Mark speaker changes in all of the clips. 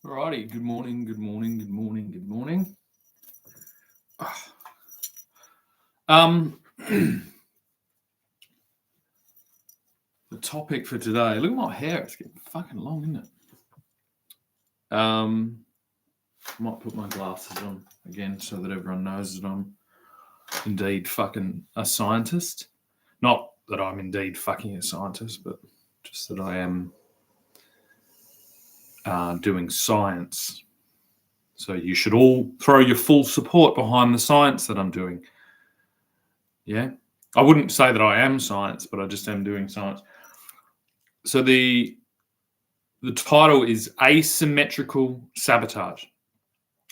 Speaker 1: Alrighty, good morning. The topic for today, look at my hair, it's getting fucking long, isn't it? Might put my glasses on again so that everyone knows that I'm indeed fucking a scientist. Not that I'm indeed fucking a scientist, but just that I am doing science. So you should all throw your full support behind the science that I'm doing. Yeah? I wouldn't say that I am science, but I just am doing science. So the title is Asymmetrical Sabotage.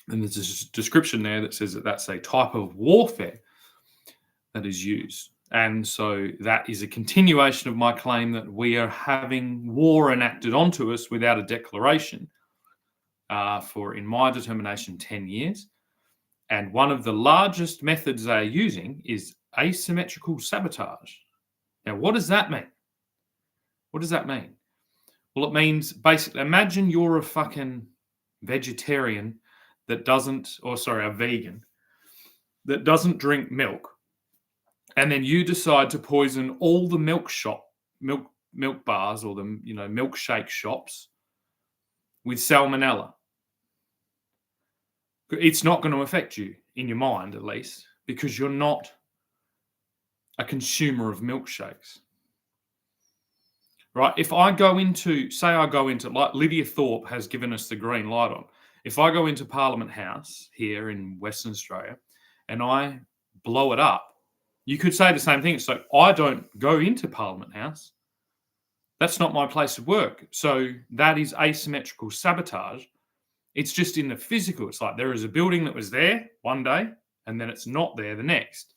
Speaker 1: And there's a description there that says that that's a type of warfare that is used. And so that is a continuation of my claim that we are having war enacted onto us without a declaration for, in my determination, 10 years. And one of the largest methods they are using is asymmetrical sabotage. Now, what does that mean? What does that mean? Well, it means basically, imagine you're a fucking vegetarian that doesn't, or sorry, a vegan that doesn't drink milk, and then you decide to poison all the milk bars or the milkshake shops with salmonella. It's not going to affect you, in your mind at least, because you're not a consumer of milkshakes. Right? If I go into, like Lydia Thorpe has given us the green light on. If I go into Parliament House here in Western Australia and I blow it up, you could say the same thing. So I don't go into Parliament House. That's not my place of work. So that is asymmetrical sabotage. It's just in the physical. It's like there is a building that was there one day and then it's not there the next.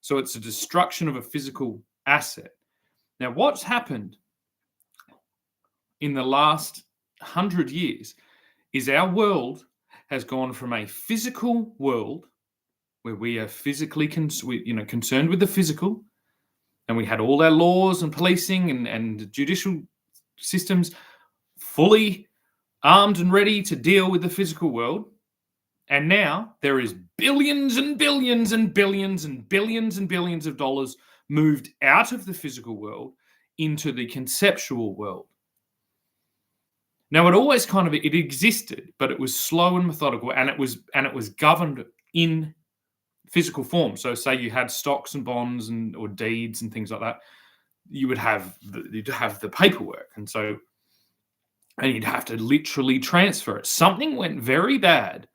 Speaker 1: So it's a destruction of a physical asset. Now, what's happened in the last 100 years is our world has gone from a physical world where we are physically concerned with the physical, and we had all our laws and policing and judicial systems fully armed and ready to deal with the physical world. And now there is billions and billions and billions and billions and billions of dollars moved out of the physical world into the conceptual world. Now, it existed, but it was slow and methodical, and it was governed in physical form. So, say you had stocks and bonds or deeds and things like that, you'd have the paperwork, and you'd have to literally transfer it. Something went very bad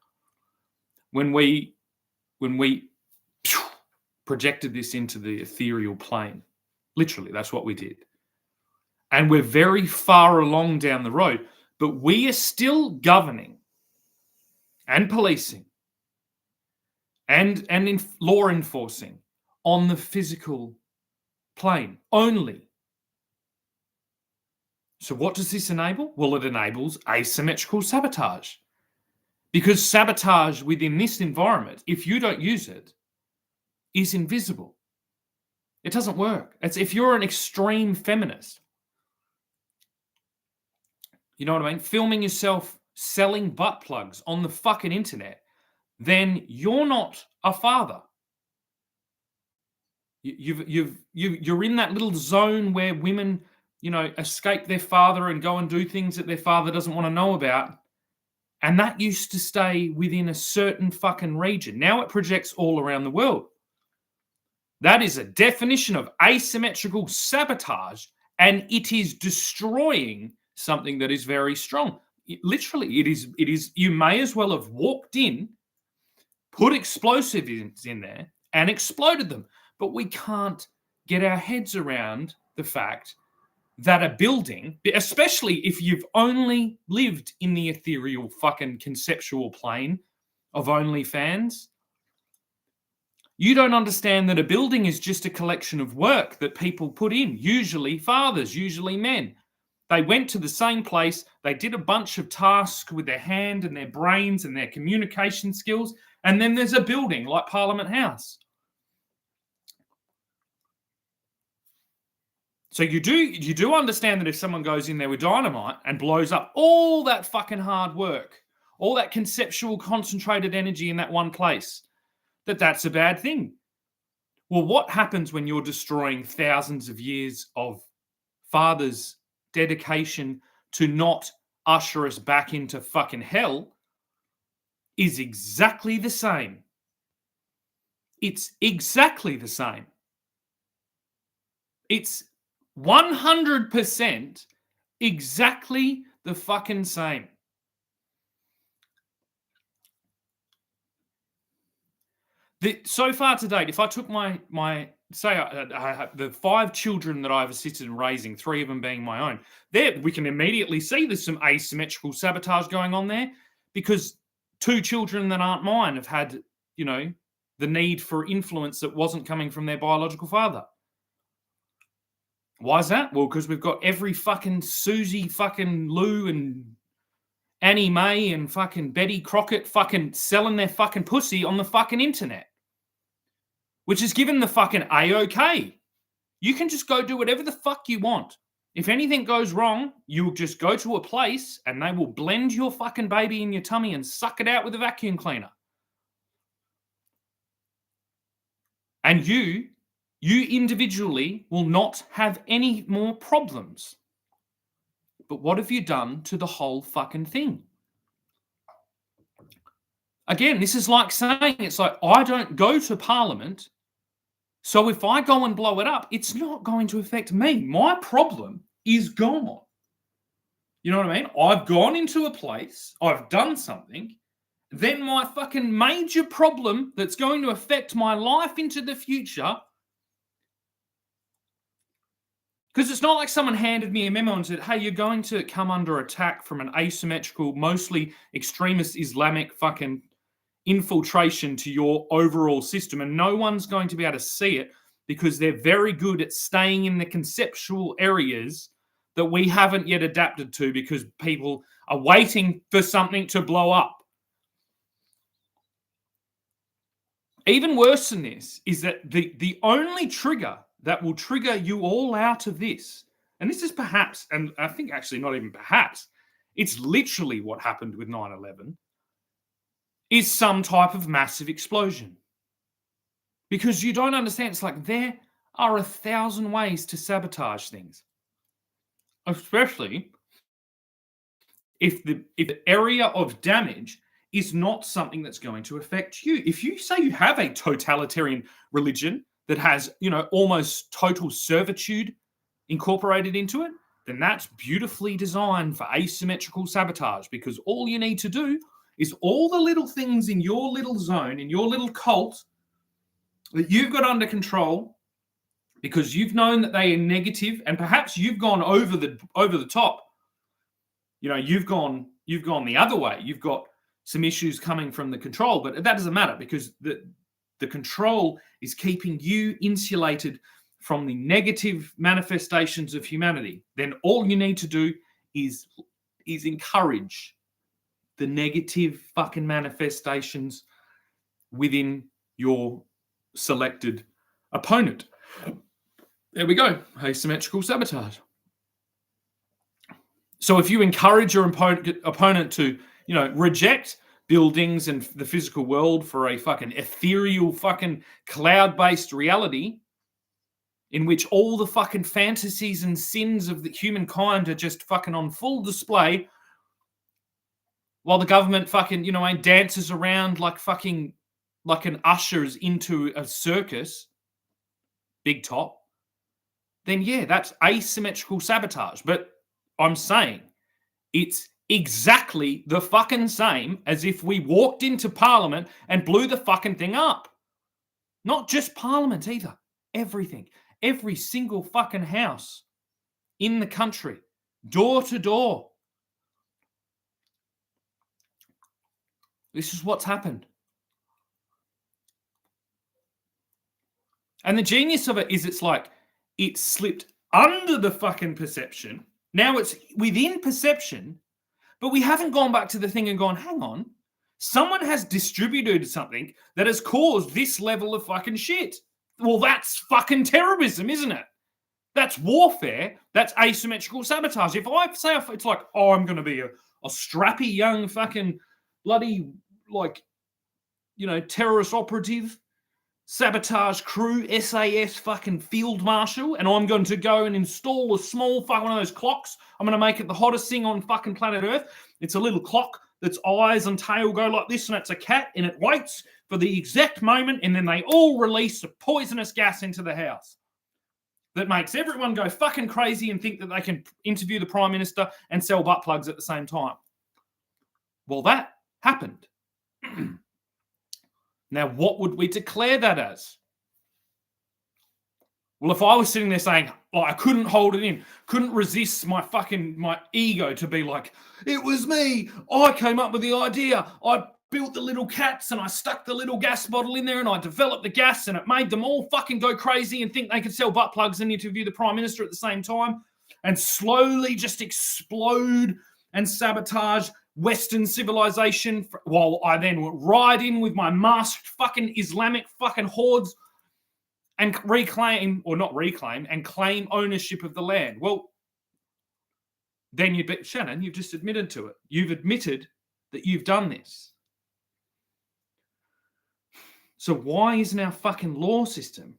Speaker 1: when we projected this into the ethereal plane. Literally, that's what we did. And we're very far along down the road, but we are still governing and policing and in law enforcing on the physical plane only. So what does this enable? Well, it enables asymmetrical sabotage. Because sabotage within this environment, if you don't use it, is invisible. It doesn't work. It's if you're an extreme feminist, you know what I mean? Filming yourself selling butt plugs on the fucking internet, then you're not a father. You're in that little zone where women, escape their father and go and do things that their father doesn't want to know about. And that used to stay within a certain fucking region. Now it projects all around the world. That is a definition of asymmetrical sabotage, and it is destroying something that is very strong. It is. You may as well have walked in, put explosives in there, and exploded them. But we can't get our heads around the fact that a building, especially if you've only lived in the ethereal fucking conceptual plane of OnlyFans, you don't understand that a building is just a collection of work that people put in, usually fathers, usually men. They went to the same place, they did a bunch of tasks with their hand and their brains and their communication skills, and then there's a building like Parliament House. So you do understand that if someone goes in there with dynamite and blows up all that fucking hard work, all that conceptual concentrated energy in that one place, that's a bad thing. Well, what happens when you're destroying thousands of years of fathers' dedication to not usher us back into fucking hell is exactly the same. It's exactly the same. It's 100% exactly the fucking same. So far to date, if I took my say the 5 children that I've assisted in raising, 3 of them being my own, there we can immediately see there's some asymmetrical sabotage going on there, because 2 children that aren't mine have had, the need for influence that wasn't coming from their biological father. Why is that? Well, because we've got every fucking Susie, fucking Lou, and Annie Mae, and fucking Betty Crockett fucking selling their fucking pussy on the fucking internet, which is given the fucking A-OK. You can just go do whatever the fuck you want. If anything goes wrong, you'll just go to a place and they will blend your fucking baby in your tummy and suck it out with a vacuum cleaner. And you individually will not have any more problems. But what have you done to the whole fucking thing? Again, this is like saying, it's like, I don't go to Parliament, so if I go and blow it up, it's not going to affect me. My problem is gone. You know what I mean? I've gone into a place, I've done something, then my fucking major problem that's going to affect my life into the future, because it's not like someone handed me a memo and said, hey, you're going to come under attack from an asymmetrical, mostly extremist Islamic fucking infiltration to your overall system, and no one's going to be able to see it because they're very good at staying in the conceptual areas that we haven't yet adapted to, because people are waiting for something to blow up. Even worse than this is that the only trigger that will trigger you all out of this, and this is perhaps, and I think actually not even perhaps, it's literally what happened with 9/11, is some type of massive explosion. Because you don't understand, it's like there are 1,000 ways to sabotage things. Especially if the area of damage is not something that's going to affect you. If you say you have a totalitarian religion that has, almost total servitude incorporated into it, then that's beautifully designed for asymmetrical sabotage, because all you need to do is all the little things in your little zone, in your little cult that you've got under control, because you've known that they are negative, and perhaps you've gone over the top. You've gone the other way. You've got some issues coming from the control, but that doesn't matter, because the control is keeping you insulated from the negative manifestations of humanity. Then all you need to do is encourage the negative fucking manifestations within your selected opponent. There we go. Asymmetrical sabotage. So if you encourage your opponent to, reject buildings and the physical world for a fucking ethereal fucking cloud-based reality in which all the fucking fantasies and sins of the humankind are just fucking on full display, while the government fucking, dances around like an ushers into a circus, big top, then yeah, that's asymmetrical sabotage. But I'm saying it's exactly the fucking same as if we walked into Parliament and blew the fucking thing up. Not just Parliament either. Everything. Every single fucking house in the country, door to door. This is what's happened. And the genius of it is it's like it slipped under the fucking perception. Now it's within perception, but we haven't gone back to the thing and gone, hang on, someone has distributed something that has caused this level of fucking shit. Well, that's fucking terrorism, isn't it? That's warfare. That's asymmetrical sabotage. If I say it's like, oh, I'm going to be a strappy young fucking bloody, like, terrorist operative, sabotage crew, SAS fucking field marshal, and I'm going to go and install a small one of those clocks. I'm going to make it the hottest thing on fucking planet Earth. It's a little clock that's eyes and tail go like this, and it's a cat, and it waits for the exact moment, and then they all release a poisonous gas into the house that makes everyone go fucking crazy and think that they can interview the Prime Minister and sell butt plugs at the same time. Well, that happened. Now, what would we declare that as? Well, if I was sitting there saying, I couldn't hold it in, couldn't resist my ego to be like, it was me, I came up with the idea, I built the little cats and I stuck the little gas bottle in there and I developed the gas and it made them all fucking go crazy and think they could sell butt plugs and interview the Prime Minister at the same time and slowly just explode and sabotage Western civilization while I then ride in with my masked fucking Islamic fucking hordes and claim ownership of the land. Well, then Shannon, you've just admitted to it. You've admitted that you've done this. So why isn't our fucking law system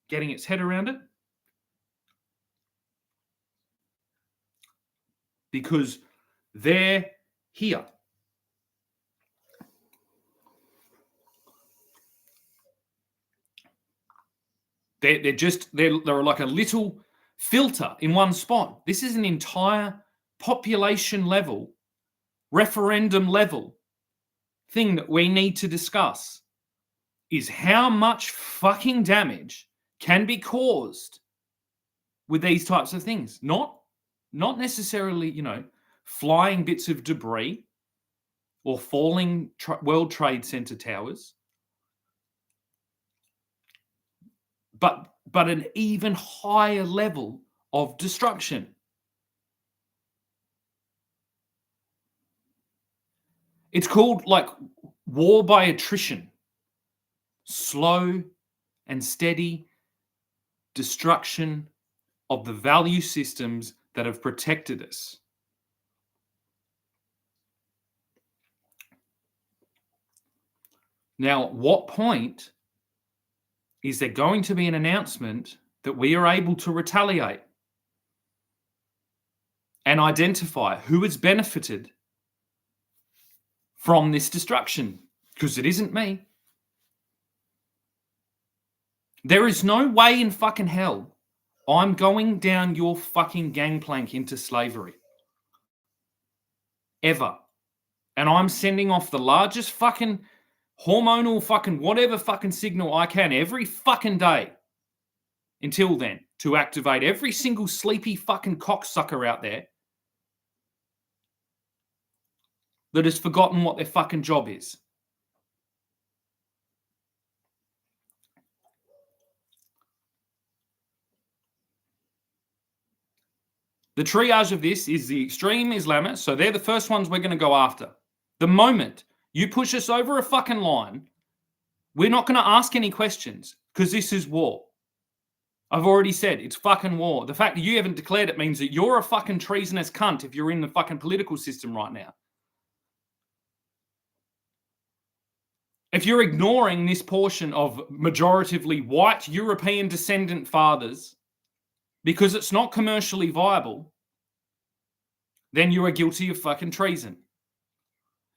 Speaker 1: getting its head around it? Because they're here. They're like a little filter in one spot. This is an entire population level, referendum level thing that we need to discuss, is how much fucking damage can be caused with these types of things. Not necessarily, flying bits of debris or falling World Trade Center towers, but an even higher level of destruction. It's called like war by attrition. Slow and steady destruction of the value systems that have protected us. Now, at what point is there going to be an announcement that we are able to retaliate and identify who has benefited from this destruction? Because it isn't me. There is no way in fucking hell I'm going down your fucking gangplank into slavery. Ever. And I'm sending off the largest fucking hormonal fucking whatever fucking signal I can every fucking day until then to activate every single sleepy fucking cocksucker out there that has forgotten what their fucking job is. The triage of this is the extreme Islamists, so they're the first ones we're going to go after. The moment you push us over a fucking line, we're not going to ask any questions because this is war. I've already said it's fucking war. The fact that you haven't declared it means that you're a fucking treasonous cunt if you're in the fucking political system right now. If you're ignoring this portion of majoritively white European descendant fathers because it's not commercially viable, then you are guilty of fucking treason.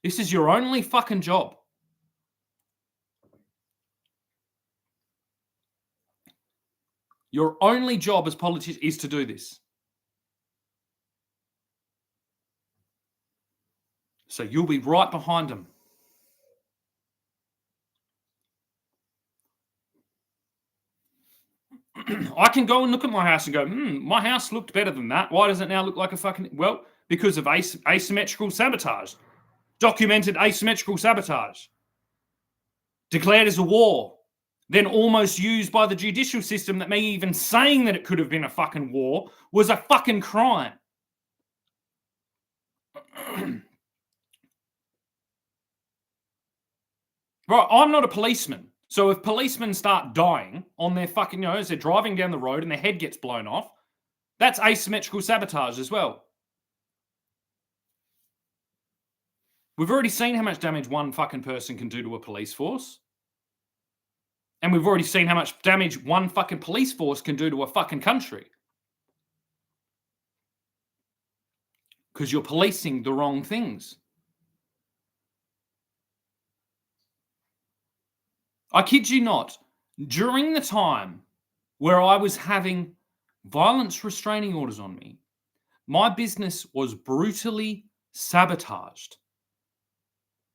Speaker 1: This is your only fucking job. Your only job as politician is to do this. So you'll be right behind them. I can go and look at my house and go, my house looked better than that. Why does it now look like a fucking... Well, because of asymmetrical sabotage. Documented asymmetrical sabotage. Declared as a war. Then almost used by the judicial system that me even saying that it could have been a fucking war was a fucking crime. Right, I'm not a policeman. So if policemen start dying on their fucking, as they're driving down the road and their head gets blown off, That's asymmetrical sabotage as well. We've already seen how much damage one fucking person can do to a police force. And we've already seen how much damage one fucking police force can do to a fucking country. Because you're policing the wrong things. I kid you not, during the time where I was having violence restraining orders on me, my business was brutally sabotaged,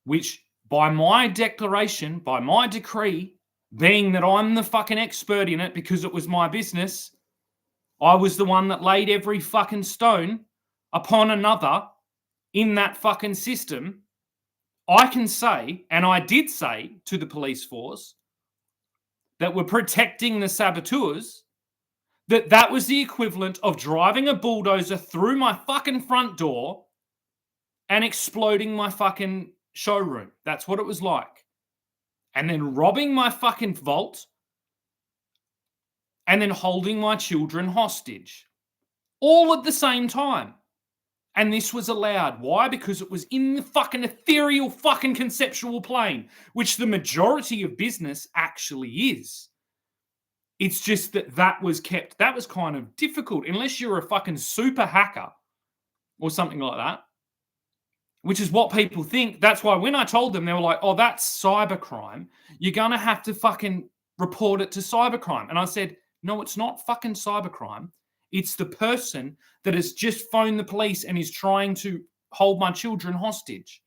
Speaker 1: which by my declaration, by my decree, being that I'm the fucking expert in it because it was my business, I was the one that laid every fucking stone upon another in that fucking system. I can say, and I did say to the police force that were protecting the saboteurs, that was the equivalent of driving a bulldozer through my fucking front door and exploding my fucking showroom. That's what it was like. And then robbing my fucking vault and then holding my children hostage. All at the same time. And this was allowed. Why? Because it was in the fucking ethereal fucking conceptual plane, which the majority of business actually is. It's just that was kept. That was kind of difficult, unless you're a fucking super hacker or something like that, which is what people think. That's why when I told them, they were like, oh, that's cybercrime. You're going to have to fucking report it to cybercrime. And I said, no, it's not fucking cybercrime. It's the person that has just phoned the police and is trying to hold my children hostage.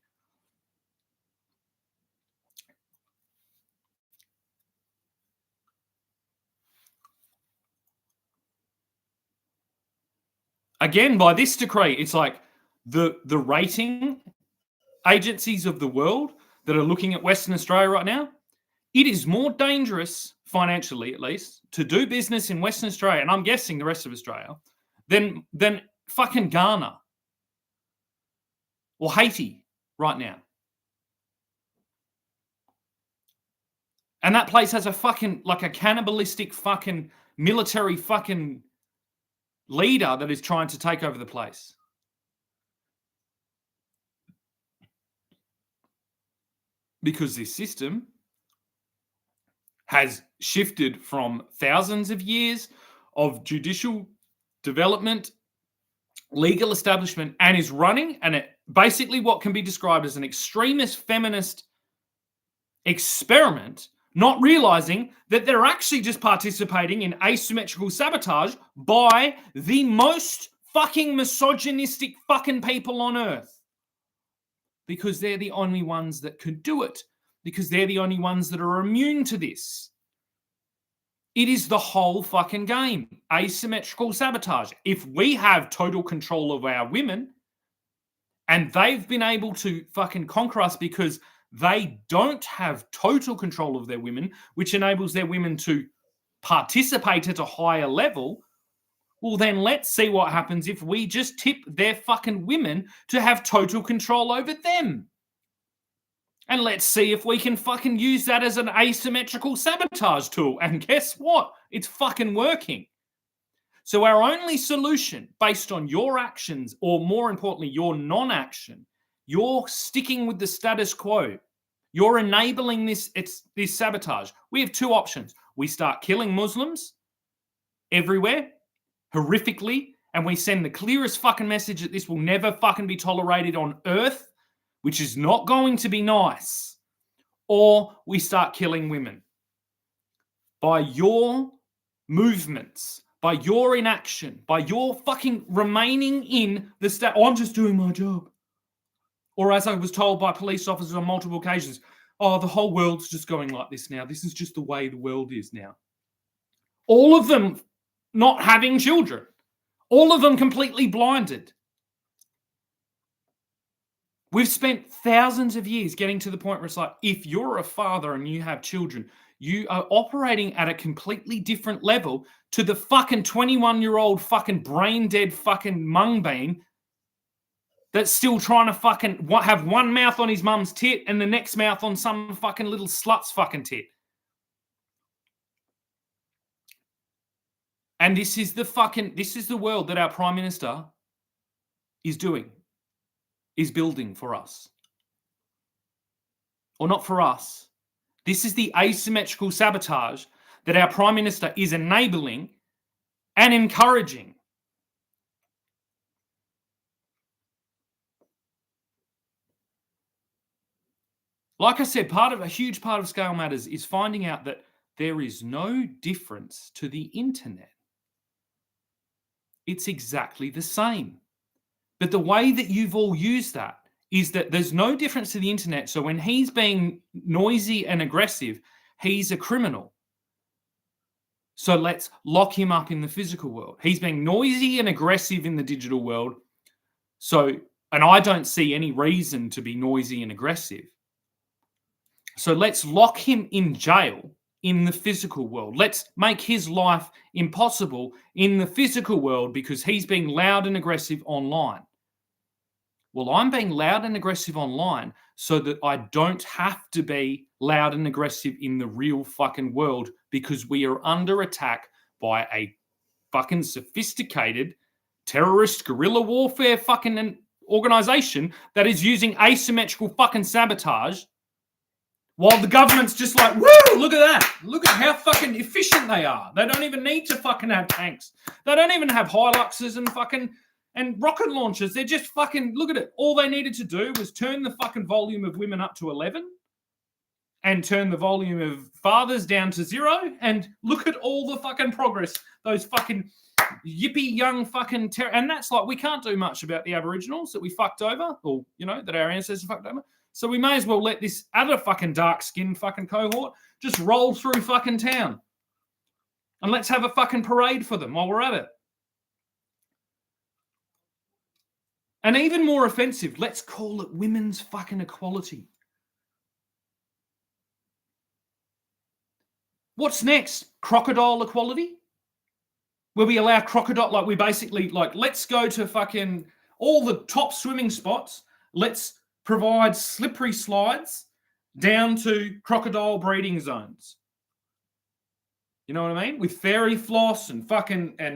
Speaker 1: Again, by this decree, it's like the rating agencies of the world that are looking at Western Australia right now, it is more dangerous, financially at least, to do business in Western Australia, and I'm guessing the rest of Australia, than fucking Ghana or Haiti right now. And that place has a fucking, like a cannibalistic fucking military fucking leader that is trying to take over the place. Because this system has shifted from thousands of years of judicial development, legal establishment, and is running basically what can be described as an extremist feminist experiment, not realizing that they're actually just participating in asymmetrical sabotage by the most fucking misogynistic fucking people on earth. Because they're the only ones that could do it. Because they're the only ones that are immune to this. It is the whole fucking game. Asymmetrical sabotage. If we have total control of our women, and they've been able to fucking conquer us because they don't have total control of their women, which enables their women to participate at a higher level, well, then let's see what happens if we just tip their fucking women to have total control over them. And let's see if we can fucking use that as an asymmetrical sabotage tool. And guess what? It's fucking working. So our only solution based on your actions, or more importantly, your non-action, you're sticking with the status quo. You're enabling this sabotage. We have two options. We start killing Muslims everywhere, horrifically, and we send the clearest fucking message that this will never fucking be tolerated on earth, which is not going to be nice. Or we start killing women. By your movements, by your inaction, by your fucking remaining in the I'm just doing my job. Or as I was told by police officers on multiple occasions, oh, the whole world's just going like this now. This is just the way the world is now. All of them not having children. All of them completely blinded. We've spent thousands of years getting to the point where it's like, if you're a father and you have children, you are operating at a completely different level to the fucking 21-year-old fucking brain-dead fucking mungbean that's still trying to fucking have one mouth on his mum's tit and the next mouth on some fucking little slut's fucking tit. And this is the world that our Prime Minister is building for us. Or not for us. This is the asymmetrical sabotage that our Prime Minister is enabling and encouraging. Like I said, a huge part of Scale Matters is finding out that there is no difference to the internet. It's exactly the same. But the way that you've all used that is that there's no difference to the internet. So when he's being noisy and aggressive, he's a criminal. So let's lock him up in the physical world. He's being noisy and aggressive in the digital world. And I don't see any reason to be noisy and aggressive. So let's lock him in jail in the physical world. Let's make his life impossible in the physical world because he's being loud and aggressive online. Well, I'm being loud and aggressive online so that I don't have to be loud and aggressive in the real fucking world because we are under attack by a fucking sophisticated terrorist guerrilla warfare fucking organization that is using asymmetrical fucking sabotage while the government's just like, woo, look at that. Look at how fucking efficient they are. They don't even need to fucking have tanks. They don't even have Hiluxes and rocket launchers. They're just fucking, look at it. All they needed to do was turn the fucking volume of women up to 11 and turn the volume of fathers down to 0 and look at all the fucking progress. Those fucking yippee young fucking and that's like, we can't do much about the Aboriginals that we fucked over or, that our ancestors fucked over. So we may as well let this other fucking dark-skinned fucking cohort just roll through fucking town. And let's have a fucking parade for them while we're at it. And even more offensive, let's call it women's fucking equality. What's next? Crocodile equality? Where we allow crocodile, like we basically, like, let's go to fucking all the top swimming spots. Let's provide slippery slides down to crocodile breeding zones. You know what I mean? With fairy floss and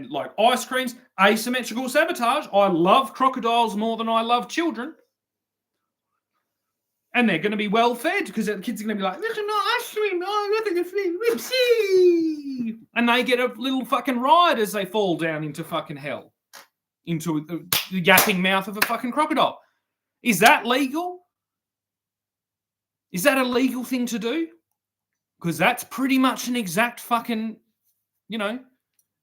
Speaker 1: like ice creams, asymmetrical sabotage. I love crocodiles more than I love children. And they're going to be well fed because the kids are going to be like, look at my ice cream. Oh, look at the whoopsie. And they get a little fucking ride as they fall down into fucking hell. Into the yapping mouth of a fucking crocodile. Is that legal? Is that a legal thing to do? Because that's pretty much an exact fucking,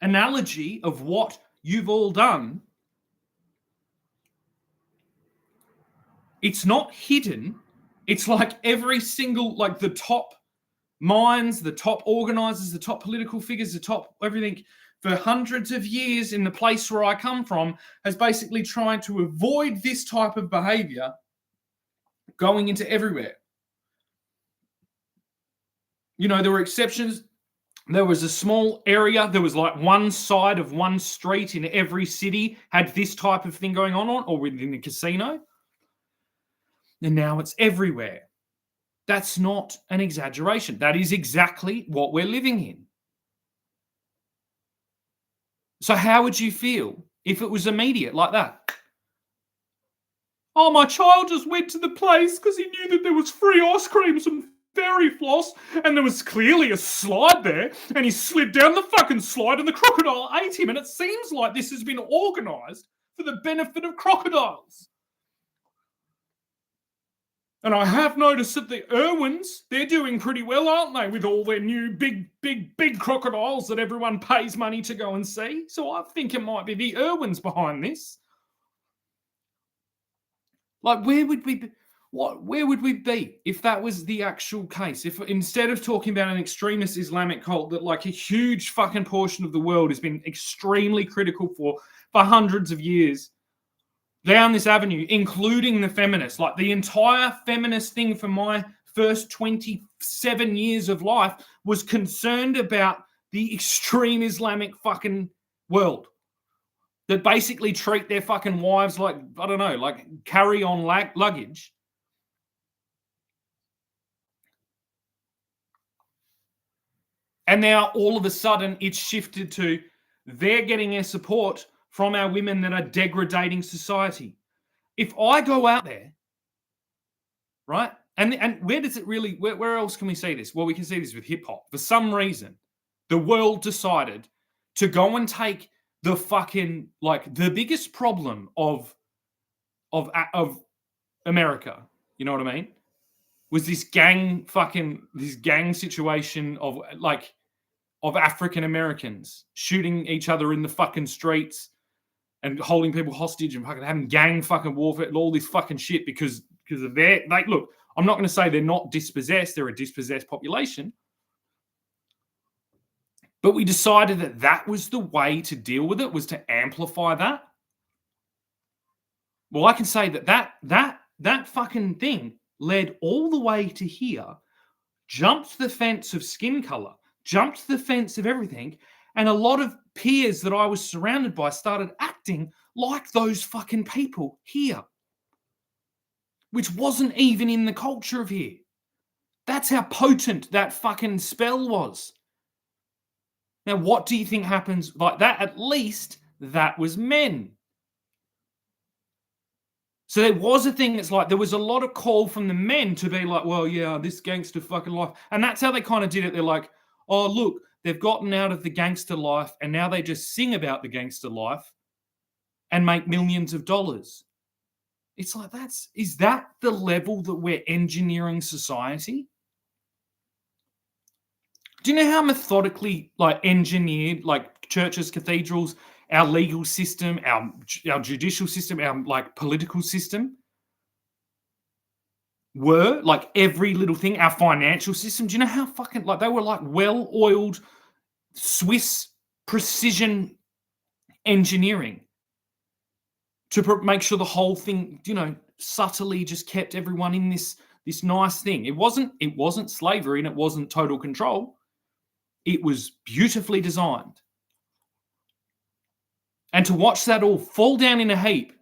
Speaker 1: analogy of what you've all done. It's not hidden. It's like every single, like the top minds, the top organizers, the top political figures, the top everything for hundreds of years in the place where I come from has basically tried to avoid this type of behavior going into everywhere. There were exceptions. There was a small area. There was like one side of one street in every city had this type of thing going on or within the casino. And now it's everywhere. That's not an exaggeration. That is exactly what we're living in. So how would you feel if it was immediate like that? Oh, my child just went to the place because he knew that there was free ice creams and fairy floss and there was clearly a slide there and he slid down the fucking slide and the crocodile ate him, and it seems like this has been organised for the benefit of crocodiles. And I have noticed that the Irwins, they're doing pretty well, aren't they, with all their new big crocodiles that everyone pays money to go and see. So I think it might be the Irwins behind this. Like, where would we be? Where would we be if that was the actual case? If instead of talking about an extremist Islamic cult that like a huge fucking portion of the world has been extremely critical for hundreds of years, down this avenue, including the feminists, like the entire feminist thing for my first 27 years of life was concerned about the extreme Islamic fucking world that basically treat their fucking wives like, I don't know, like carry-on luggage. And now all of a sudden it's shifted to they're getting their support from our women that are degrading society. If I go out there, right, and where does it really, where else can we see this? Well, we can see this with hip hop. For some reason, the world decided to go and take the fucking, like, the biggest problem of America, you know what I mean, was this gang situation of African Americans shooting each other in the fucking streets and holding people hostage and fucking having gang fucking warfare and all this fucking shit because of their, like, look, I'm not going to say they're not dispossessed, they're a dispossessed population, but we decided that that was the way to deal with it, was to amplify that. Well, I can say that fucking thing led all the way to here, jumped the fence of skin color, jumped the fence of everything, and a lot of peers that I was surrounded by started acting like those fucking people here, which wasn't even in the culture of here. That's how potent that fucking spell was. Now, what do you think happens like that? At least that was men. So there was a thing that's like, there was a lot of call from the men to be like, well, yeah, this gangster fucking life. And that's how they kind of did it. They're like, oh, look, they've gotten out of the gangster life and now they just sing about the gangster life and make millions of dollars. It's like, is that the level that we're engineering society? Do you know how methodically, like, engineered, like, churches, cathedrals, our legal system, our judicial system, our, like, political system were? Like, every little thing, our financial system. Do you know how fucking, like, they were like well-oiled Swiss precision engineering to make sure the whole thing, you know, subtly just kept everyone in this nice thing. It wasn't slavery and it wasn't total control. It was beautifully designed. And to watch that all fall down in a heap,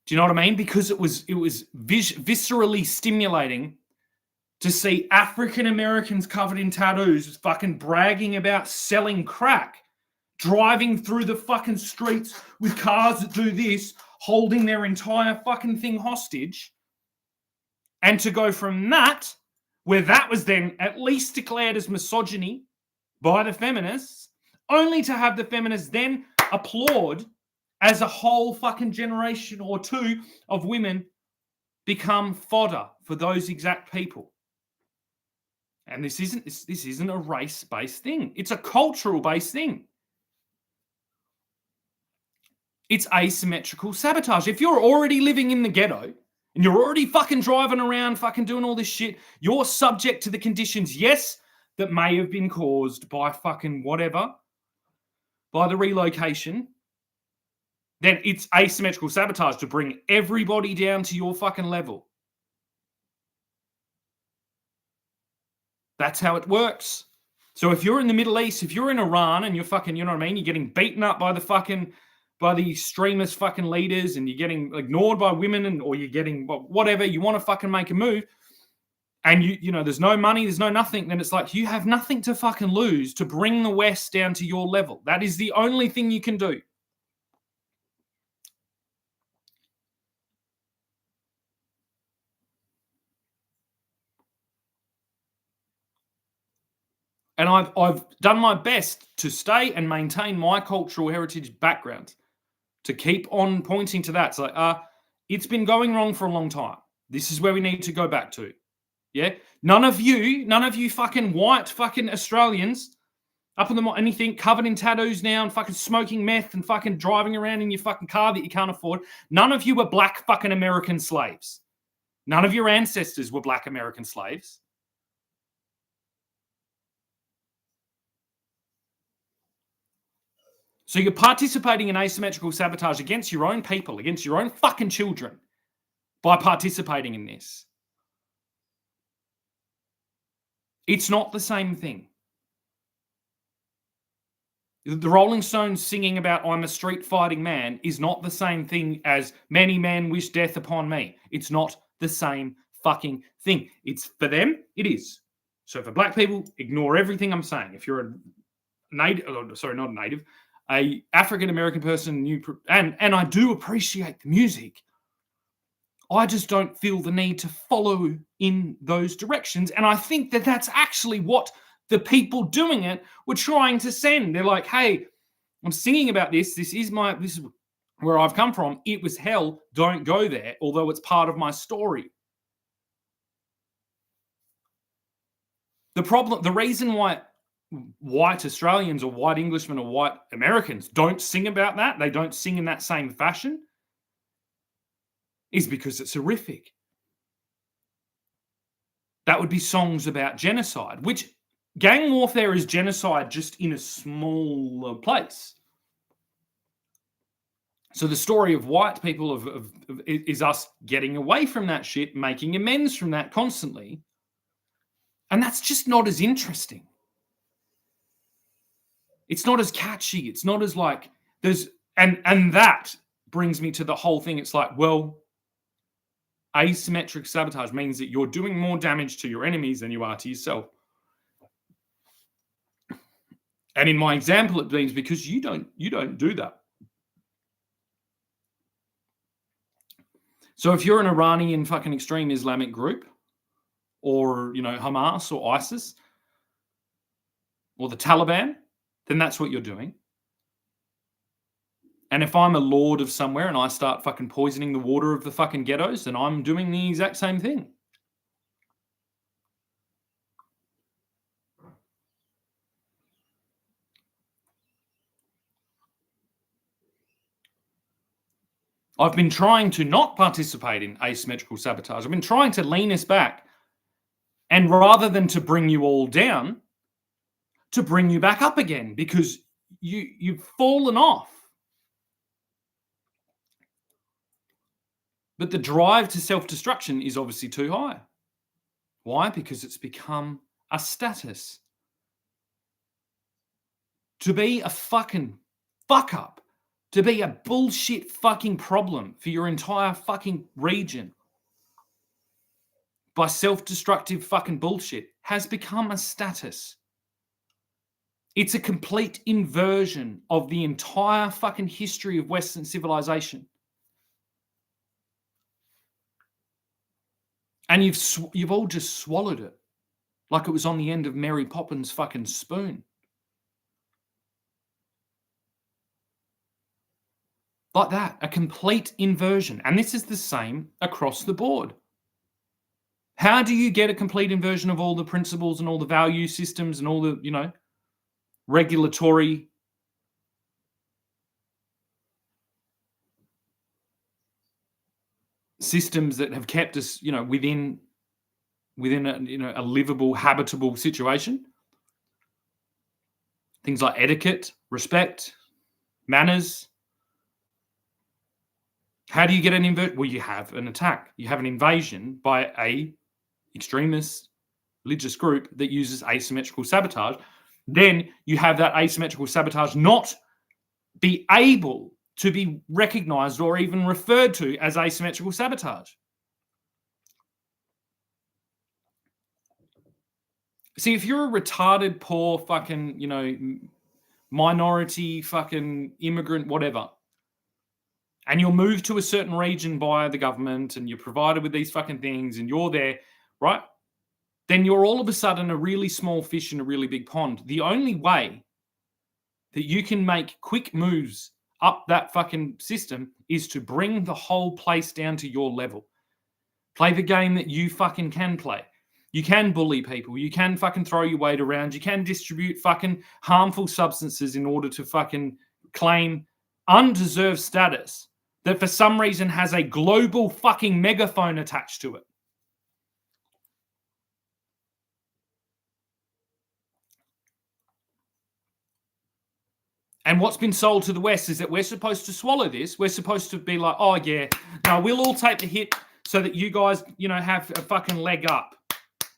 Speaker 1: do you know what I mean? Because it was viscerally stimulating to see African Americans covered in tattoos fucking bragging about selling crack, driving through the fucking streets with cars that do this, holding their entire fucking thing hostage. And to go from that, where that was then at least declared as misogyny by the feminists, only to have the feminists then applaud as a whole fucking generation or two of women become fodder for those exact people. And this isn't a race-based thing. It's a cultural-based thing. It's asymmetrical sabotage. If you're already living in the ghetto and you're already fucking driving around, fucking doing all this shit, you're subject to the conditions, yes, that may have been caused by fucking whatever, by the relocation, then it's asymmetrical sabotage to bring everybody down to your fucking level. That's how it works. So if you're in the Middle East, if you're in Iran and you're fucking, you know what I mean, you're getting beaten up by the extremist fucking leaders and you're getting ignored by women or you're getting whatever, you want to fucking make a move and you know, there's no money, there's no nothing, then it's like you have nothing to fucking lose to bring the West down to your level. That is the only thing you can do. And I've done my best to stay and maintain my cultural heritage background, to keep on pointing to that. It's like, it's been going wrong for a long time. This is where we need to go back to. Yeah? None of you fucking white fucking Australians up in the anything covered in tattoos now and fucking smoking meth and fucking driving around in your fucking car that you can't afford. None of you were black fucking American slaves. None of your ancestors were black American slaves. So you're participating in asymmetrical sabotage against your own people, against your own fucking children by participating in this. It's not the same thing. The Rolling Stones singing about I'm a street fighting man is not the same thing as many men wish death upon me. It's not the same fucking thing. It's for them, it is. So for black people, ignore everything I'm saying. If you're a African American person, and I do appreciate the music. I just don't feel the need to follow in those directions. And I think that that's actually what the people doing it were trying to send. They're like, hey, I'm singing about this. This is where I've come from. It was hell. Don't go there, although it's part of my story. The reason why white Australians or white Englishmen or white Americans don't sing about that, they don't sing in that same fashion, is because it's horrific. That would be songs about genocide, which gang warfare is genocide just in a smaller place. So the story of white people is us getting away from that shit, making amends from that constantly. And that's just not as interesting. It's not as catchy. It's not as like and that brings me to the whole thing. It's like, well, asymmetric sabotage means that you're doing more damage to your enemies than you are to yourself. And in my example, it means because you don't do that. So if you're an Iranian fucking extreme Islamic group, or Hamas or ISIS or the Taliban, then that's what you're doing. And if I'm a lord of somewhere and I start fucking poisoning the water of the fucking ghettos, then I'm doing the exact same thing. I've been trying to not participate in asymmetrical sabotage. I've been trying to lean us back. And rather than to bring you all down, to bring you back up again, because you've fallen off. But the drive to self-destruction is obviously too high. Why? Because it's become a status. To be a fucking fuck up, to be a bullshit fucking problem for your entire fucking region by self-destructive fucking bullshit has become a status. It's a complete inversion of the entire fucking history of Western civilization. And you've all just swallowed it like it was on the end of Mary Poppins' fucking spoon. Like that, a complete inversion. And this is the same across the board. How do you get a complete inversion of all the principles and all the value systems and all the, regulatory systems that have kept us, within a livable, habitable situation? Things like etiquette, respect, manners. How do you get an inversion? Well, you have an attack. You have an invasion by a extremist religious group that uses asymmetrical sabotage. Then you have that asymmetrical sabotage not be able to be recognized or even referred to as asymmetrical sabotage. See, if you're a retarded, poor fucking, minority fucking immigrant, whatever, and you're moved to a certain region by the government and you're provided with these fucking things and you're there, right? Then you're all of a sudden a really small fish in a really big pond. The only way that you can make quick moves up that fucking system is to bring the whole place down to your level. Play the game that you fucking can play. You can bully people. You can fucking throw your weight around. You can distribute fucking harmful substances in order to fucking claim undeserved status that for some reason has a global fucking megaphone attached to it. And what's been sold to the West is that we're supposed to swallow this. We're supposed to be like, oh, yeah, no, we'll all take the hit so that you guys, have a fucking leg up.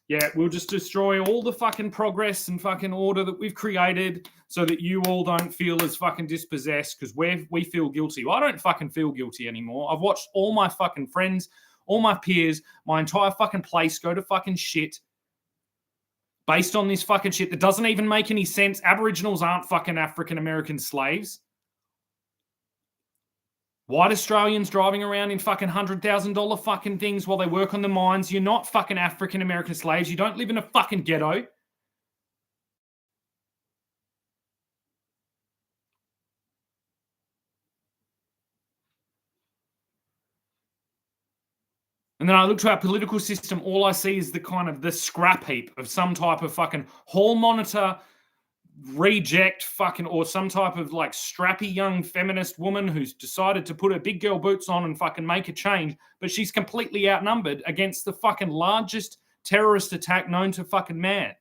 Speaker 1: Yeah, we'll just destroy all the fucking progress and fucking order that we've created so that you all don't feel as fucking dispossessed because we feel guilty. Well, I don't fucking feel guilty anymore. I've watched all my fucking friends, all my peers, my entire fucking place go to fucking shit based on this fucking shit that doesn't even make any sense. Aboriginals aren't fucking African-American slaves. White Australians driving around in fucking $100,000 fucking things while they work on the mines. You're not fucking African-American slaves. You don't live in a fucking ghetto. And then I look to our political system, all I see is the kind of the scrap heap of some type of fucking hall monitor reject fucking, or some type of like strappy young feminist woman who's decided to put her big girl boots on and fucking make a change, but she's completely outnumbered against the fucking largest terrorist attack known to fucking man.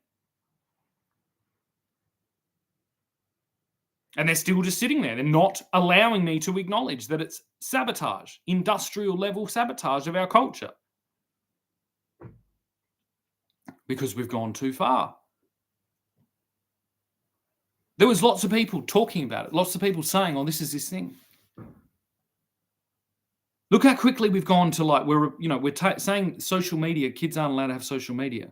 Speaker 1: And they're still just sitting there. They're not allowing me to acknowledge that it's sabotage, industrial level sabotage of our culture. Because we've gone too far. There was lots of people talking about it. Lots of people saying, oh, this is this thing. Look how quickly we've gone to like, we're saying social media, kids aren't allowed to have social media.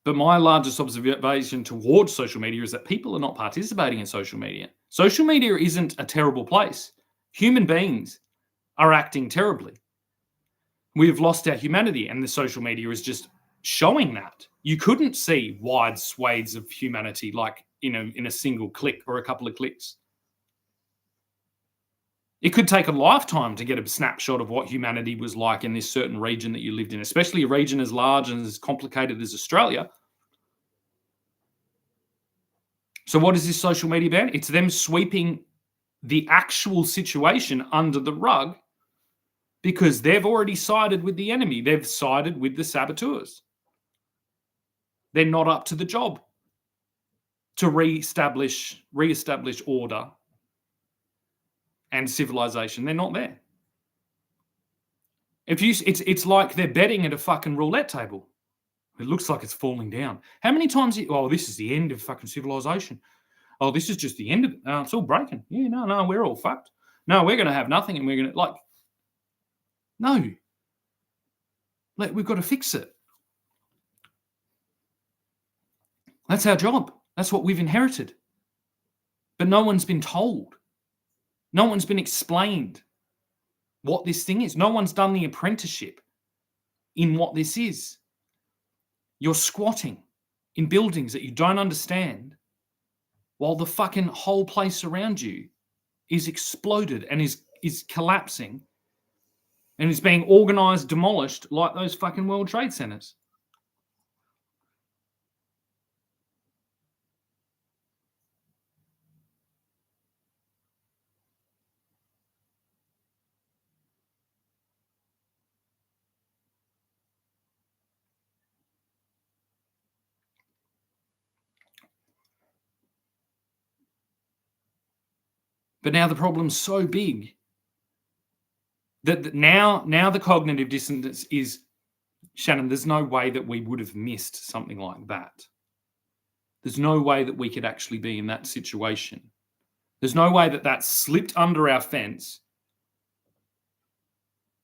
Speaker 1: But my largest observation towards social media is that people are not participating in social media. Social media isn't a terrible place. Human beings are acting terribly. We've lost our humanity, and the social media is just showing that. You couldn't see wide swathes of humanity like in a single click or a couple of clicks. It could take a lifetime to get a snapshot of what humanity was like in this certain region that you lived in, especially a region as large and as complicated as Australia. So what is this social media ban? It's them sweeping the actual situation under the rug because they've already sided with the enemy. They've sided with the saboteurs. They're not up to the job to reestablish order and civilization. They're not there. It's like they're betting at a fucking roulette table. It looks like it's falling down. How many times? This is the end of fucking civilization. Oh, this is just the end of it. It's all breaking. Yeah, no, we're all fucked. No, we're going to have nothing, and we're going to no. We've got to fix it. That's our job. That's what we've inherited. But no one's been told. No one's been explained what this thing is. No one's done the apprenticeship in what this is. You're squatting in buildings that you don't understand while the fucking whole place around you is exploded and is collapsing and is being organized, demolished like those fucking World Trade Centers. But now the problem's so big that now the cognitive dissonance is, Shannon, there's no way that we would have missed something like that. There's no way that we could actually be in that situation. There's no way that slipped under our fence,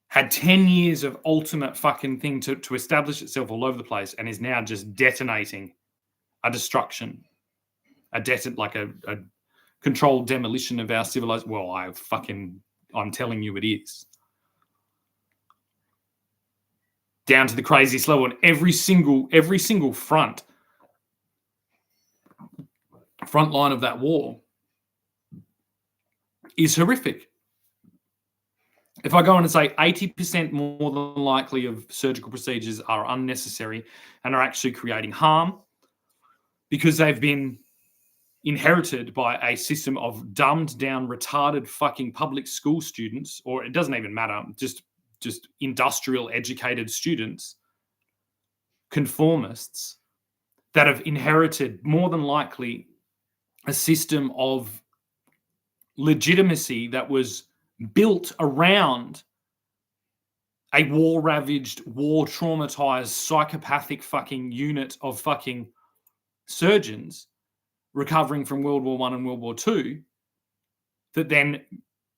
Speaker 1: had 10 years of ultimate fucking thing to establish itself all over the place, and is now just detonating a destruction, a controlled demolition of our civilization. Well, I'm telling you it is. Down to the craziest level, and every single front line of that war is horrific. If I go on and say 80% more than likely of surgical procedures are unnecessary and are actually creating harm because they've been inherited by a system of dumbed down, retarded fucking public school students, or it doesn't even matter, just industrial educated students, conformists, that have inherited more than likely a system of legitimacy that was built around a war-ravaged, war-traumatized, psychopathic fucking unit of fucking surgeons recovering from World War I and World War II, that then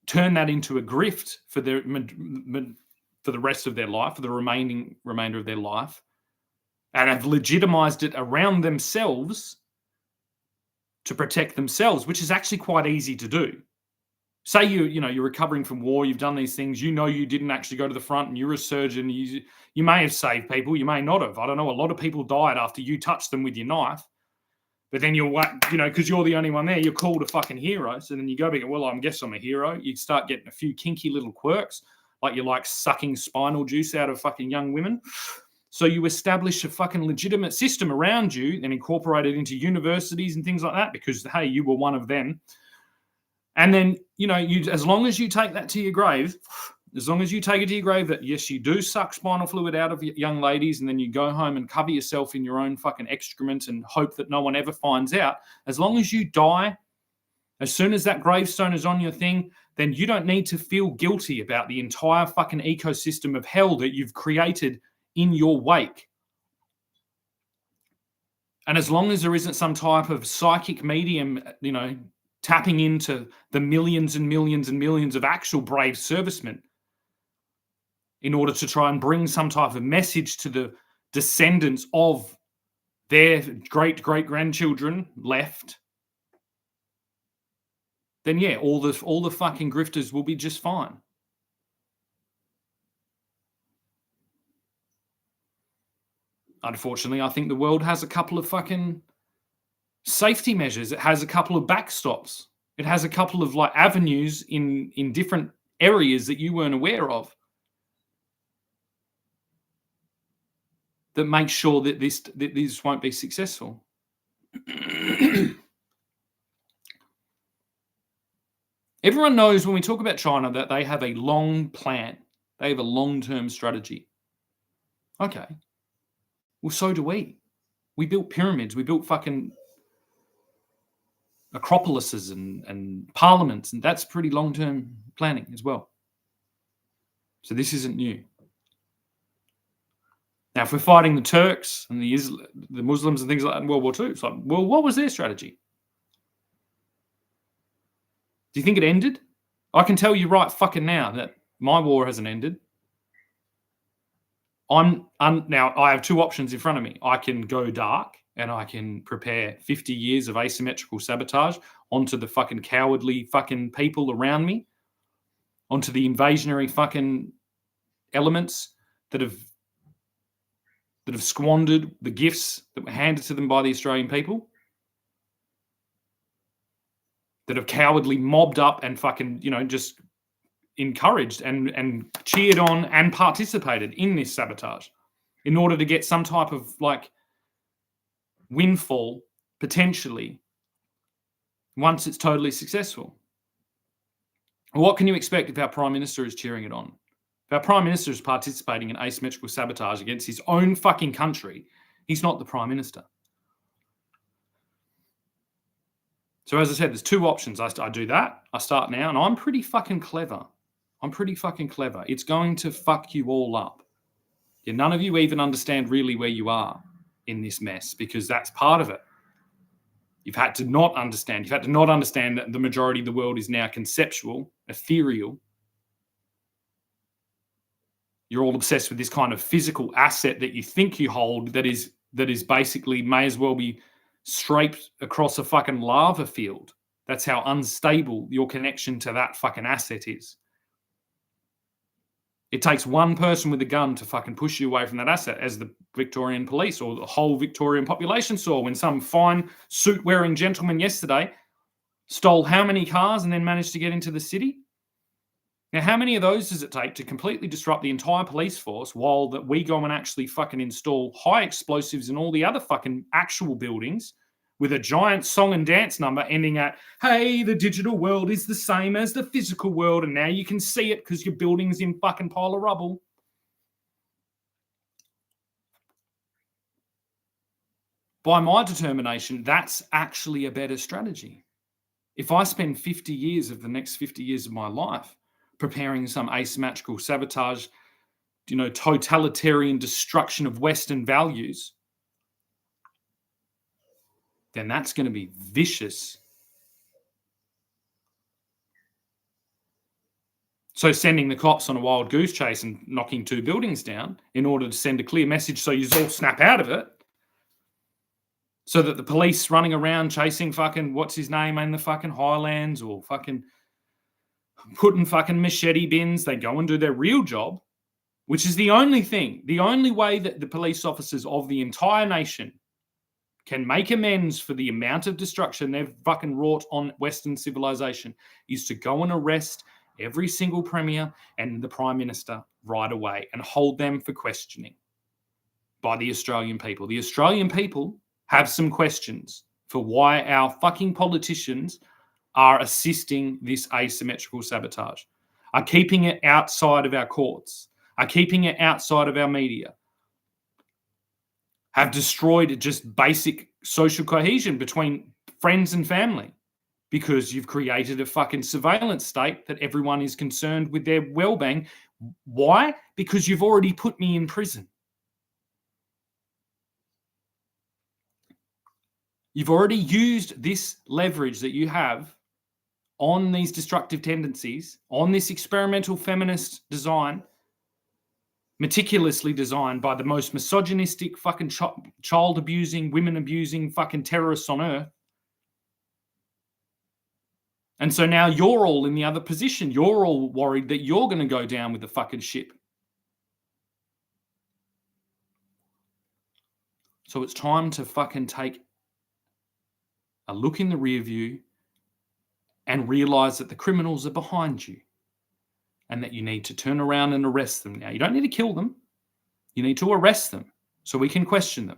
Speaker 1: turn that into a grift for for the rest of their life, for the remainder of their life, and have legitimized it around themselves to protect themselves, which is actually quite easy to do. Say you're recovering from war, you've done these things, you didn't actually go to the front, and you're a surgeon, you may have saved people, you may not have. I don't know. A lot of people died after you touched them with your knife, but then because you're the only one there, you're called a fucking hero. So then you go back, well, I guess I'm a hero. You start getting a few kinky little quirks, like you're sucking spinal juice out of fucking young women. So you establish a fucking legitimate system around you and incorporate it into universities and things like that because, hey, you were one of them. And then, as long as you take that to your grave, that, yes, you do suck spinal fluid out of young ladies, and then you go home and cover yourself in your own fucking excrement and hope that no one ever finds out. As long as you die, as soon as that gravestone is on your thing, then you don't need to feel guilty about the entire fucking ecosystem of hell that you've created in your wake. And as long as there isn't some type of psychic medium, tapping into the millions and millions and millions of actual brave servicemen in order to try and bring some type of message to the descendants of their great-great-grandchildren left, then yeah, all the fucking grifters will be just fine. Unfortunately, I think the world has a couple of fucking safety measures. It has a couple of backstops. It has a couple of avenues in different areas that you weren't aware of that make sure that this won't be successful. Everyone knows when we talk about China that they have a long plan. They have a long-term strategy. Okay. Well, so do we. We built pyramids. We built fucking acropolises and parliaments, and that's pretty long-term planning as well. So this isn't new. Now, if we're fighting the Turks and the Muslims and things like that in World War II, it's like, well, what was their strategy? Do you think it ended? I can tell you right fucking now that my war hasn't ended. Now, I have two options in front of me. I can go dark and I can prepare 50 years of asymmetrical sabotage onto the fucking cowardly fucking people around me, onto the invasionary fucking elements that have squandered the gifts that were handed to them by the Australian people, that have cowardly mobbed up and fucking, just encouraged and cheered on and participated in this sabotage in order to get some type of windfall potentially once it's totally successful. What can you expect if our Prime Minister is cheering it on? If our Prime Minister is participating in asymmetrical sabotage against his own fucking country, he's not the Prime Minister. So as I said, there's two options. I do that. I start now, and I'm pretty fucking clever. It's going to fuck you all up. Yeah, none of you even understand really where you are in this mess because that's part of it. You've had to not understand. You've had to not understand that the majority of the world is now conceptual, ethereal. You're all obsessed with this kind of physical asset that you think you hold that is basically may as well be scraped across a fucking lava field. That's how unstable your connection to that fucking asset is. It takes one person with a gun to fucking push you away from that asset, as the Victorian police or the whole Victorian population saw when some fine suit-wearing gentleman yesterday stole how many cars and then managed to get into the city? Now, how many of those does it take to completely disrupt the entire police force while that we go and actually fucking install high explosives in all the other fucking actual buildings with a giant song and dance number ending at, hey, the digital world is the same as the physical world, and now you can see it because your building's in fucking pile of rubble. By my determination, that's actually a better strategy. If I spend 50 years of the next 50 years of my life preparing some asymmetrical sabotage, totalitarian destruction of Western values, then that's going to be vicious. So sending the cops on a wild goose chase and knocking 2 buildings down in order to send a clear message so you all snap out of it, so that the police running around chasing fucking what's his name in the fucking Highlands or fucking putting fucking machete bins, they go and do their real job, which is the only way that the police officers of the entire nation can make amends for the amount of destruction they've fucking wrought on Western civilization is to go and arrest every single premier and the prime minister right away and hold them for questioning by the Australian people. The Australian people have some questions for why our fucking politicians are assisting this asymmetrical sabotage, are keeping it outside of our courts, are keeping it outside of our media, have destroyed just basic social cohesion between friends and family because you've created a fucking surveillance state that everyone is concerned with their well-being. Why? Because you've already put me in prison. You've already used this leverage that you have on these destructive tendencies, on this experimental feminist design, meticulously designed by the most misogynistic, fucking child abusing, women abusing fucking terrorists on earth. And so now you're all in the other position. You're all worried that you're going to go down with the fucking ship. So it's time to fucking take a look in the rear view and realize that the criminals are behind you and that you need to turn around and arrest them. Now, you don't need to kill them. You need to arrest them so we can question them.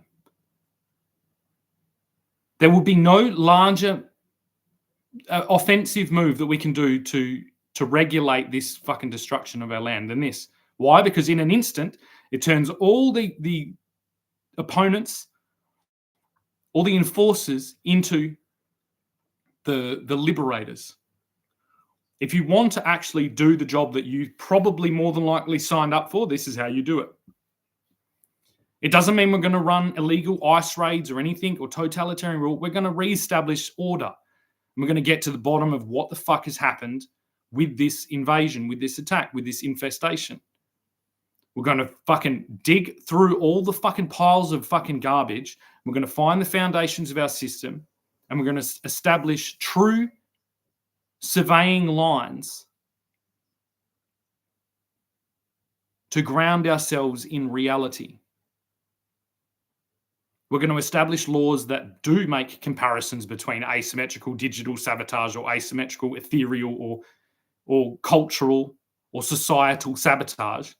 Speaker 1: There will be no larger offensive move that we can do to regulate this fucking destruction of our land than this. Why? Because in an instant, it turns all the opponents, all the enforcers into the liberators. If you want to actually do the job that you probably more than likely signed up for, this is how you do it. It doesn't mean we're going to run illegal ICE raids or anything or totalitarian rule. We're going to reestablish order. And we're going to get to the bottom of what the fuck has happened with this invasion, with this attack, with this infestation. We're going to fucking dig through all the fucking piles of fucking garbage. We're going to find the foundations of our system, and we're going to establish true surveying lines to ground ourselves in reality. We're going to establish laws that do make comparisons between asymmetrical digital sabotage or asymmetrical ethereal or cultural or societal sabotage.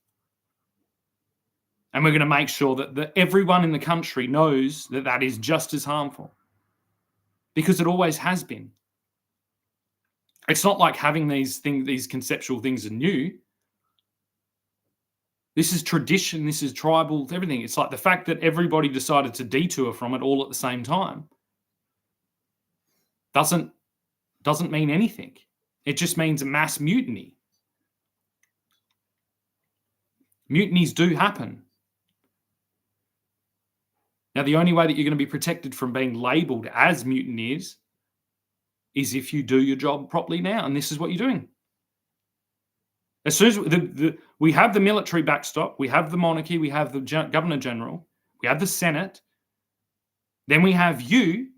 Speaker 1: And we're going to make sure that everyone in the country knows that that is just as harmful, because it always has been. It's not like having these conceptual things are new. This is tradition, this is tribal, everything. It's like the fact that everybody decided to detour from it all at the same time doesn't mean anything. It just means a mass mutiny. Mutinies do happen. Now, the only way that you're going to be protected from being labelled as mutineers is if you do your job properly now, and this is what you're doing. As soon as we have the military backstop, we have the monarchy, we have the Governor General, we have the Senate, then we have you,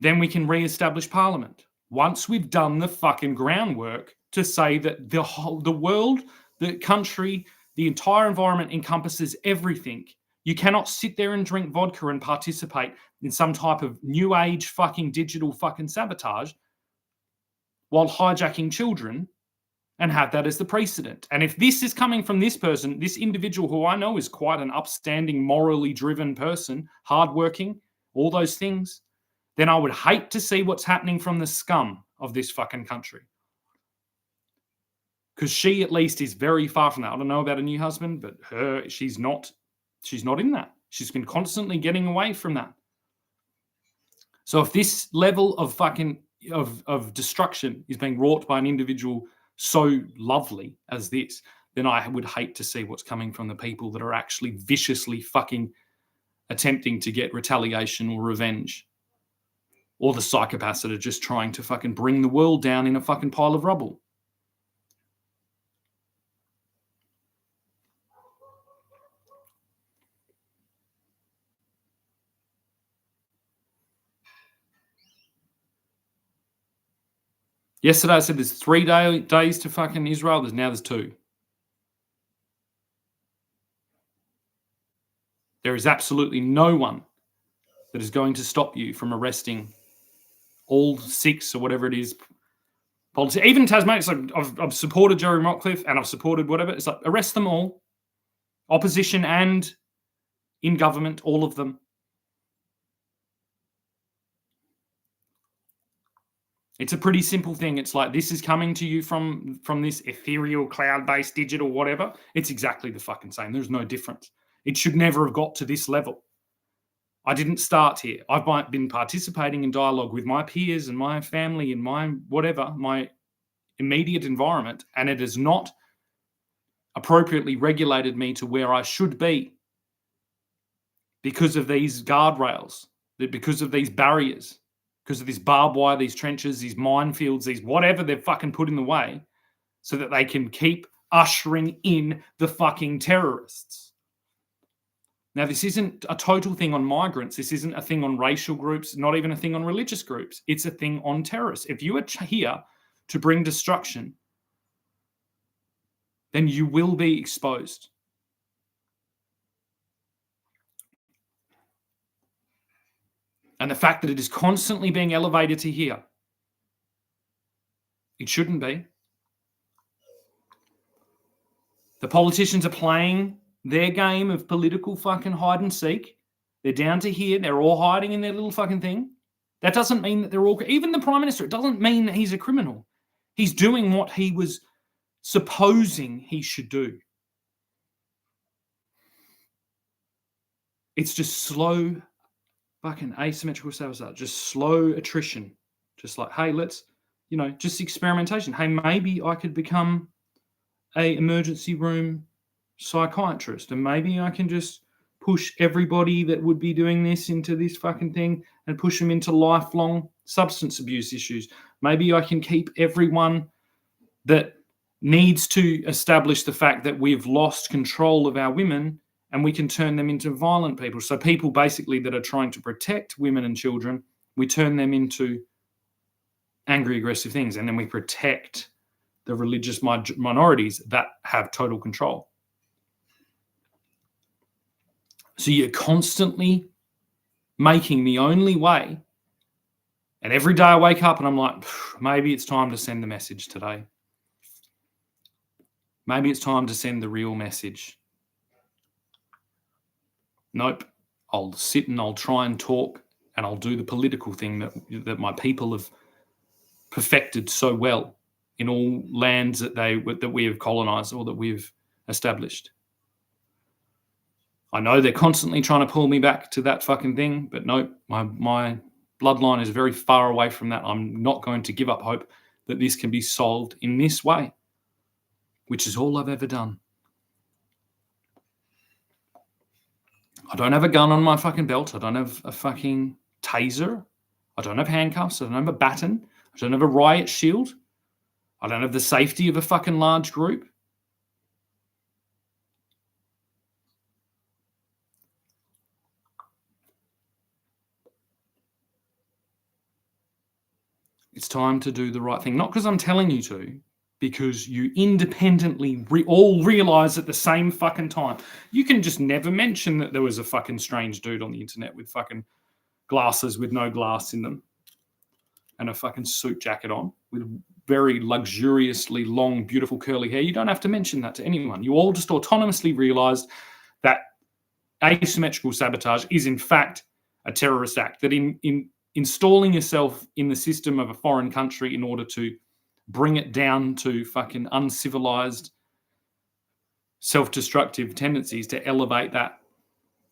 Speaker 1: then we can re-establish Parliament. Once we've done the fucking groundwork to say that the world, the country, the entire environment encompasses everything. You cannot sit there and drink vodka and participate in some type of new age fucking digital fucking sabotage while hijacking children and have that as the precedent. And if this is coming from this person, this individual who I know is quite an upstanding, morally driven person, hardworking, all those things, then I would hate to see what's happening from the scum of this fucking country. Because she at least is very far from that. I don't know about a new husband, but she's not in that. She's been constantly getting away from that. So if this level of fucking of destruction is being wrought by an individual so lovely as this, then I would hate to see what's coming from the people that are actually viciously fucking attempting to get retaliation or revenge, or the psychopaths that are just trying to fucking bring the world down in a fucking pile of rubble. Yesterday I said there's 3 days to fucking Israel. There's 2. There is absolutely no one that is going to stop you from arresting all 6 or whatever it is. Even Tasmania, it's like I've supported Jerry Ratcliffe and I've supported whatever. It's like arrest them all, opposition and in government, all of them. It's a pretty simple thing. It's like this is coming to you from this ethereal, cloud-based, digital, whatever. It's exactly the fucking same. There's no difference. It should never have got to this level. I didn't start here. I've been participating in dialogue with my peers and my family and my whatever, my immediate environment, and it has not appropriately regulated me to where I should be because of these guardrails, because of these barriers, because of this barbed wire, these trenches, these minefields, these whatever they've fucking put in the way so that they can keep ushering in the fucking terrorists. Now, this isn't a total thing on migrants. This isn't a thing on racial groups, not even a thing on religious groups. It's a thing on terrorists. If you are here to bring destruction, then you will be exposed. And the fact that it is constantly being elevated to here, it shouldn't be. The politicians are playing their game of political fucking hide and seek. They're down to here. They're all hiding in their little fucking thing. That doesn't mean that they're all... Even the Prime Minister, it doesn't mean that he's a criminal. He's doing what he was supposing he should do. It's just slow fucking asymmetrical sabotage, just slow attrition. Just like, hey, let's, just experimentation. Hey, maybe I could become a emergency room psychiatrist and maybe I can just push everybody that would be doing this into this fucking thing and push them into lifelong substance abuse issues. Maybe I can keep everyone that needs to establish the fact that we've lost control of our women and we can turn them into violent people. So people basically that are trying to protect women and children, we turn them into angry, aggressive things. And then we protect the religious minorities that have total control. So you're constantly making the only way. And every day I wake up and I'm like, maybe it's time to send the message today. Maybe it's time to send the real message. Nope. I'll sit and I'll try and talk and I'll do the political thing that my people have perfected so well in all lands that we have colonized or that we've established. I know they're constantly trying to pull me back to that fucking thing, but nope, my bloodline is very far away from that. I'm not going to give up hope that this can be solved in this way, which is all I've ever done. I don't have a gun on my fucking belt. I don't have a fucking taser. I don't have handcuffs. I don't have a baton. I don't have a riot shield. I don't have the safety of a fucking large group. It's time to do the right thing. Not because I'm telling you to, because you independently all realize at the same fucking time. You can just never mention that there was a fucking strange dude on the internet with fucking glasses with no glass in them and a fucking suit jacket on with very luxuriously long, beautiful curly hair. You don't have to mention that to anyone. You all just autonomously realized that asymmetrical sabotage is in fact a terrorist act, that in installing yourself in the system of a foreign country in order to bring it down to fucking uncivilized, self-destructive tendencies to elevate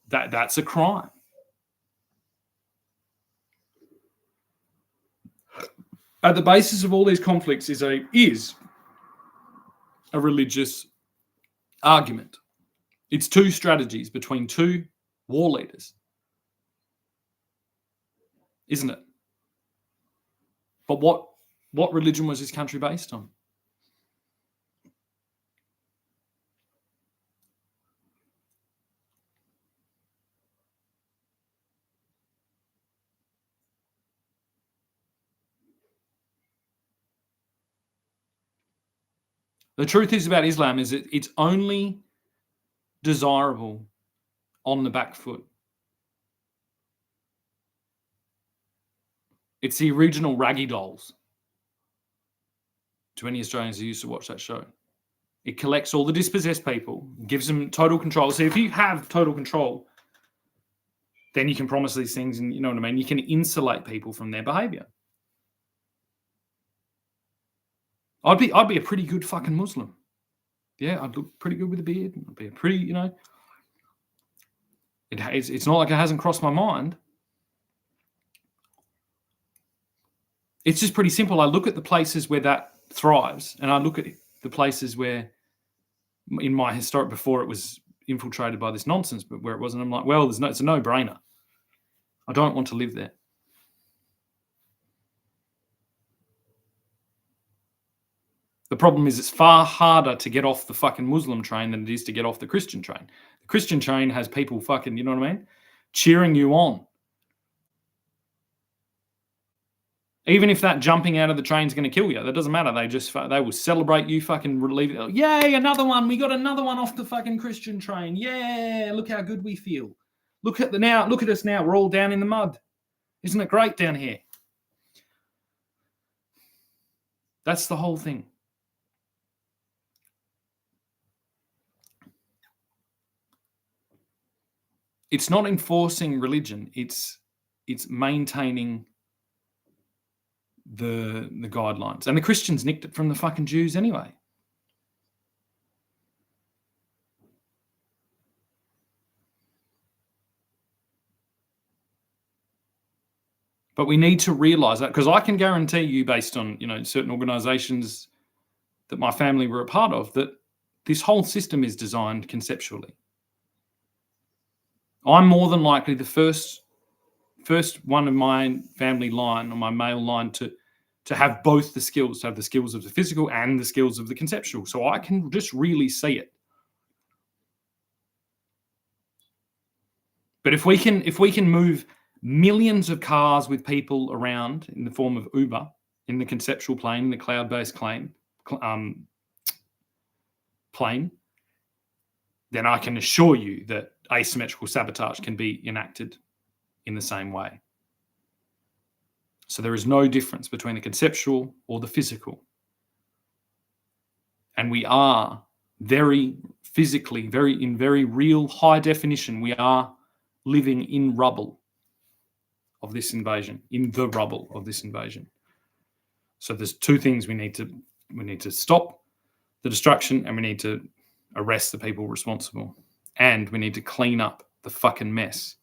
Speaker 1: that's a crime. At the basis of all these conflicts is a religious argument. It's two strategies between two war leaders, isn't it? But what religion was this country based on? The truth is about Islam is it's only desirable on the back foot. It's the original Raggy Dolls. To any Australians who used to watch that show. It collects all the dispossessed people, gives them total control. So if you have total control, then you can promise these things, and you know what I mean? You can insulate people from their behavior. I'd be a pretty good fucking Muslim. Yeah, I'd look pretty good with a beard. I'd be a pretty, you know. It's not like it hasn't crossed my mind. It's just pretty simple. I look at the places where that thrives, and I look at the places where, in my historic, before it was infiltrated by this nonsense, but where it wasn't, I'm like, well, it's a no-brainer. I don't want to live there. The problem is it's far harder to get off the fucking Muslim train than it is to get off the Christian train. The Christian train has people fucking, you know what I mean, cheering you on. Even if that jumping out of the train is going to kill you, that doesn't matter. They will celebrate you fucking relieve it. Yay, another one. We got another one off the fucking Christian train. Yeah, look how good we feel. Look at us now. We're all down in the mud. Isn't it great down here? That's the whole thing. It's not enforcing religion. It's maintaining the guidelines. And the Christians nicked it from the fucking Jews anyway. But we need to realize that, because I can guarantee you, based on, you know, certain organizations that my family were a part of, that this whole system is designed conceptually. I'm more than likely the first one of my family line, or my male line, to have both the skills, to have the skills of the physical and the skills of the conceptual. So I can just really see it. But if we can move millions of cars with people around in the form of Uber, in the conceptual plane, in the cloud-based plane, then I can assure you that asymmetrical sabotage can be enacted in the same way. So there is no difference between the conceptual or the physical. And we are very physically, in very real, high definition, we are living in rubble of this invasion, in the rubble of this invasion. So there's two things we need to stop the destruction, and we need to arrest the people responsible, and we need to clean up the fucking mess